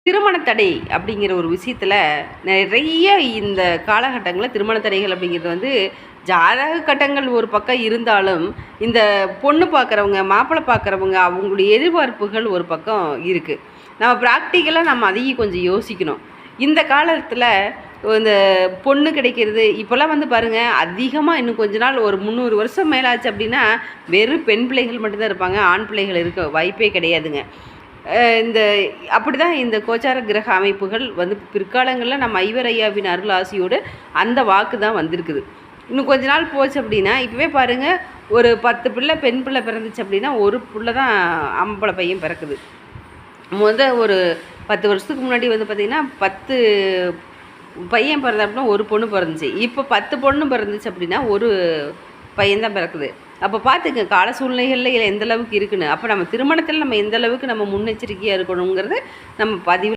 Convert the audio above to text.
திருமண தடை அப்படிங்கிற ஒரு விஷயத்தில் நிறைய இந்த காலகட்டங்களில் திருமண தடைகள் அப்படிங்கிறது வந்து ஜாதக கட்டங்கள் ஒரு பக்கம் இருந்தாலும் இந்த பொண்ணு பார்க்குறவங்க மாப்பிள்ளை பார்க்குறவங்க அவங்களுடைய எதிர்பார்ப்புகள் ஒரு பக்கம் இருக்குது. நம்ம ப்ராக்டிக்கலாக நம்ம அதையும் கொஞ்சம் யோசிக்கணும். இந்த காலத்தில் இந்த பொண்ணு கிடைக்கிறது இப்போல்லாம் வந்து பாருங்கள், அதிகமாக இன்னும் கொஞ்ச நாள் ஒரு 300 வருஷம் மேலாச்சு அப்படின்னா வெறும் பெண் பிள்ளைகள் மட்டும்தான் இருப்பாங்க, ஆண் பிள்ளைகள் இருக்க வாய்ப்பே கிடையாதுங்க. இந்த அப்படி தான் இந்த கோச்சார கிரக அமைப்புகள் வந்து பிற்காலங்களில் நம்ம ஐவர் ஐயாவின் அருள் ஆசியோடு அந்த வாக்கு தான் வந்திருக்குது. இன்னும் கொஞ்ச நாள் போச்சு அப்படின்னா இப்போவே பாருங்கள், ஒரு 10 பிள்ளை பெண் பிள்ளை பிறந்துச்சு அப்படின்னா ஒரு பிள்ளை தான் ஆம்பளை பையன் பிறக்குது. ஒரு 10 வருஷத்துக்கு முன்னாடி வந்து பார்த்திங்கன்னா 10 பையன் பிறந்த அப்படின்னா ஒரு பொண்ணு பிறந்துச்சு. இப்போ 10 பொண்ணு பிறந்துச்சு அப்படின்னா ஒரு பையன்தான் பிறக்குது. அப்போ பார்த்துங்க கால சூழ்நிலைகளில் எந்த அளவுக்கு இருக்குன்னு. அப்போ நம்ம திருமணத்தில் நம்ம எந்த அளவுக்கு நம்ம முன்னெச்சரிக்கையாக இருக்கணுங்கிறது நம்ம பதிவு